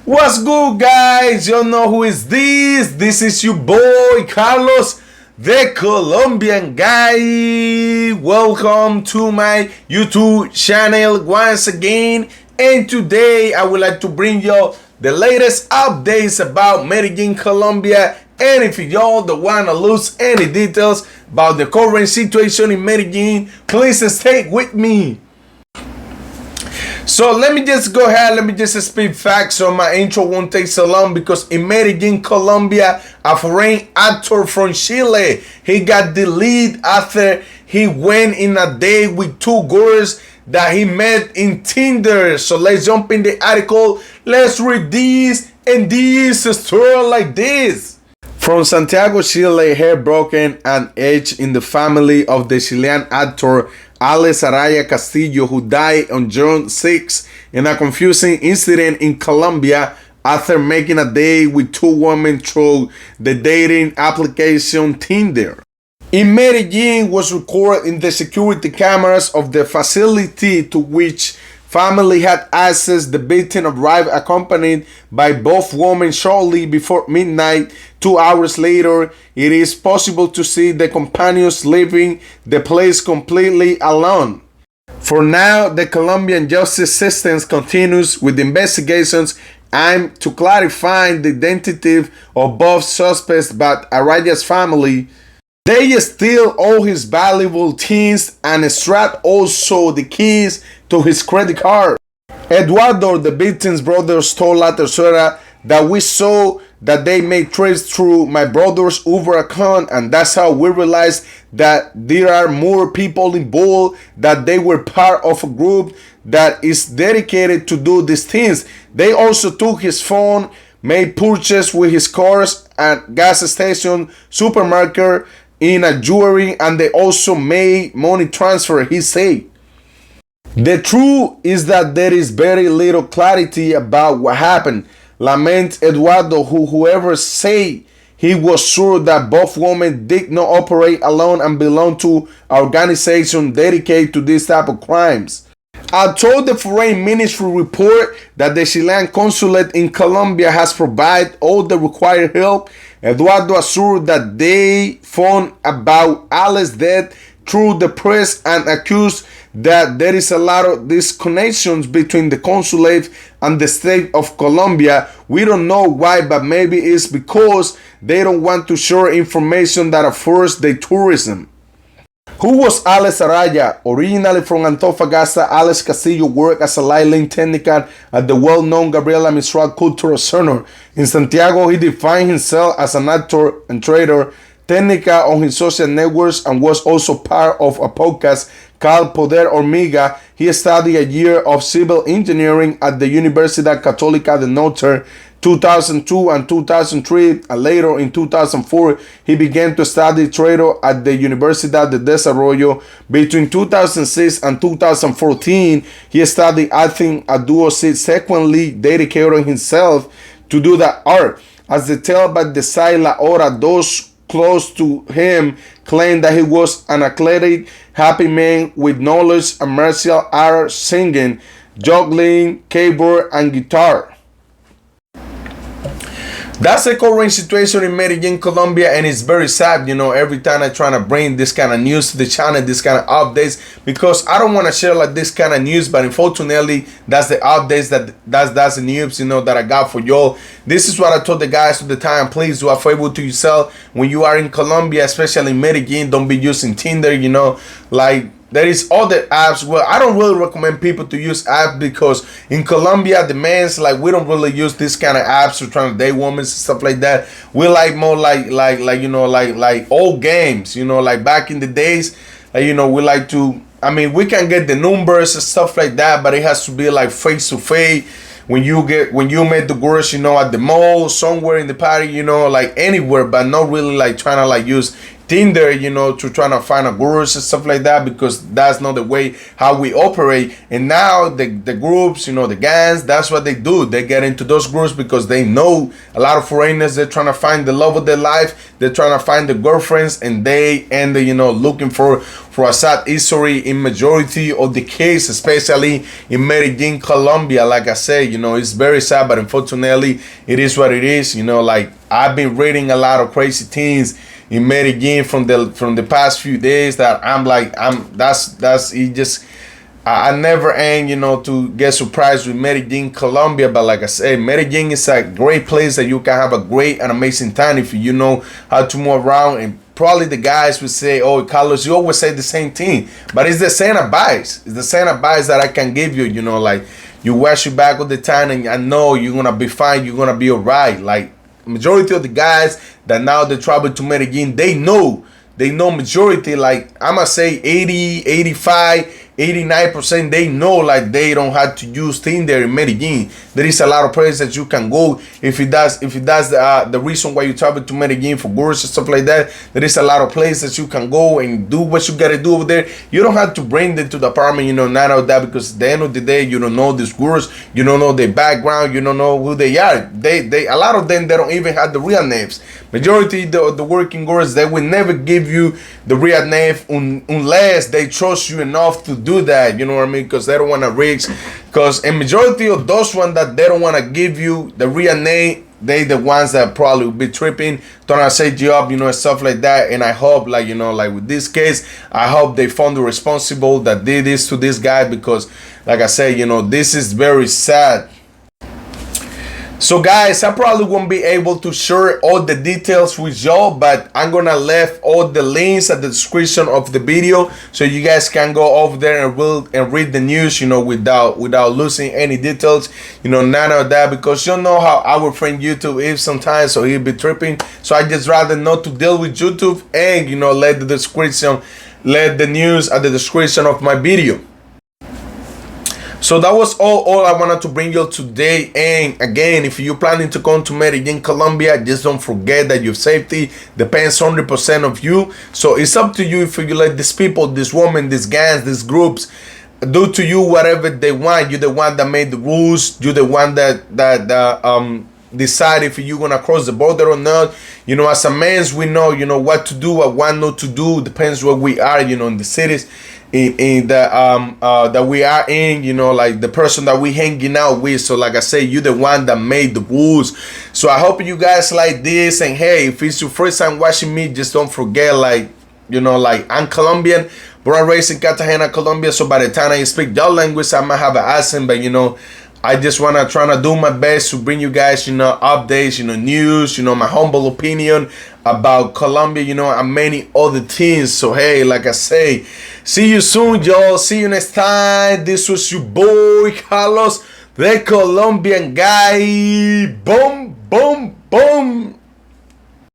What's good, guys? You know who is this? This is your boy Carlos, the Colombian guy. Welcome to my YouTube channel once again. And today I would like to bring y'all the latest updates about Medellin, Colombia. And if y'all don't want to lose any details about the current situation in Medellin, please stay with me. So let me just go ahead, let me just speak facts so my intro won't take so long, because in Medellin, Colombia, a foreign actor from Chile, he got deleted after he went in a date with two girls that he met in Tinder. So let's jump in the article, let's read this, and this story like this. From Santiago, Chile, hair broken and edged in the family of the Chilean actor Alex Araya Castillo, who died on June 6 in a confusing incident in Colombia after making a date with two women through the dating application Tinder. In Medellin was recorded in the security cameras of the facility to which family had access. The victim arrived accompanied by both women shortly before midnight. 2 hours later, it is possible to see the companions leaving the place completely alone. For now, the Colombian justice system continues with investigations aimed to clarify the identity of both suspects, but Araya's family, they still owe his valuable things and extract also the keys to his credit card. Eduardo, the victim's brother, told La Tercera that we saw that they made trades through my brother's Uber account, and that's how we realized that there are more people involved, that they were part of a group that is dedicated to do these things. They also took his phone, made purchases with his cars at gas station, supermarket, in a jewelry, and they also made money transfer, he said. The truth is that there is very little clarity about what happened, laments Eduardo, whoever said he was sure that both women did not operate alone and belong to an organization dedicated to this type of crimes. I told the Foreign Ministry report that the Chilean consulate in Colombia has provided all the required help. Eduardo assured that they found about Alex's death through the press and accused that there is a lot of disconnections between the consulate and the state of Colombia. We don't know why, but maybe it's because they don't want to share information that affects their tourism. Who was Alex Araya? Originally from Antofagasta, Alex Castillo worked as a lighting technician at the well-known Gabriela Mistral Cultural Center. In Santiago, he defined himself as an actor and trader, technica on his social networks, and was also part of a podcast called Poder Hormiga. He studied a year of civil engineering at the Universidad Católica de Notre 2002 and 2003, and later in 2004 he began to study theater at the Universidad de Desarrollo. Between 2006 and 2014 he studied acting at duo subsequently dedicating himself to do the art. As detailed by the site La Hora, those close to him claimed that he was an athletic, happy man with knowledge and martial arts, singing, juggling, keyboard, and guitar. That's the current situation in Medellin, Colombia, and it's very sad, you know, every time I try to bring this kind of news to the channel, this kind of updates, because I don't want to share like this kind of news, but unfortunately, that's the updates, that's the news, you know, that I got for y'all. This is what I told the guys at the time. Please do a favor to yourself when you are in Colombia, especially in Medellin. Don't be using Tinder, you know, like there is other apps. Well, I don't really recommend people to use apps because in Colombia, the men's like we don't really use this kind of apps to try to date women and stuff like that. We like more like you know like old games, you know, like back in the days. You know, we like to. I mean, we can get the numbers and stuff like that, but it has to be like face to face. When you meet the girls, you know, at the mall, somewhere in the party, you know, like anywhere, but not really like trying to like use Tinder, you know, to trying to find a gurus and stuff like that, because that's not the way how we operate. And now the groups, you know, the gangs, that's what they do. They get into those groups because they know a lot of foreigners, they're trying to find the love of their life, they're trying to find the girlfriends, and they end, you know, looking for a sad history in majority of the case, especially in Medellin, Colombia. Like I say, you know, it's very sad, but unfortunately it is what it is. You know, like I've been reading a lot of crazy things in Medellin from the past few days that I'm like, that's it. Just I never end, you know, to get surprised with Medellin, Colombia. But like I said, Medellin is a great place that you can have a great and amazing time if you know how to move around. And probably the guys would say, oh, Carlos, you always say the same thing, but it's the same advice. It's the same advice that I can give you. You know, like you wash your back all the time, and I know you're gonna be fine. You're gonna be alright. Like majority of the guys that now they travel to Medellin, they know majority, like I'm gonna say 80, 85, 89%, they know like they don't have to use Tinder in Medellin. There is a lot of places that you can go if it does the reason why you travel to Medellin for gurus and stuff like that. There is a lot of places you can go and do what you gotta do over there. You don't have to bring them to the apartment, you know, none of that, because at the end of the day, you don't know these gurus, you don't know their background, you don't know who they are. They a lot of them, they don't even have the real names. Majority of the working gurus, they will never give you the real name unless they trust you enough to do that, you know what I mean? Because they don't want to risk. Because a majority of those ones that they don't want to give you the real name, they the ones that probably will be tripping, trying to set you up, you know, and stuff like that. And I hope, like, you know, like with this case, I hope they found the responsible that did this to this guy, because like I said, you know, this is very sad. So guys, I probably won't be able to share all the details with y'all, but I'm gonna leave all the links at the description of the video, so you guys can go over there and read the news, you know, without losing any details, you know, none of that, because you know how our friend YouTube is sometimes, so he'll be tripping. So I just rather not to deal with YouTube, and you know, let the news at the description of my video. So that was all I wanted to bring you today. And again, if you're planning to come to Medellin, Colombia, just don't forget that your safety depends 100% of you. So it's up to you if you let these people, this woman, these gangs, these groups do to you whatever they want. You're the one that made the rules. You're the one that decide if you're gonna cross the border or not. You know, as a man, we know, you know, what to do and what not to do. Depends where we are, you know, in the cities in the that we are in, you know, like the person that we hanging out with. So like I say, you the one that made the rules. So I hope you guys like this. And hey, if it's your first time watching me, just don't forget, like, you know, like I'm Colombian, born and raised in Cartagena, Colombia. So by the time I speak your language, I might have an accent, but you know, I just want to try to do my best to bring you guys, you know, updates, you know, news, you know, my humble opinion about Colombia, you know, and many other things. So, hey, like I say, see you soon, y'all. See you next time. This was your boy, Carlos, the Colombian guy. Boom, boom, boom.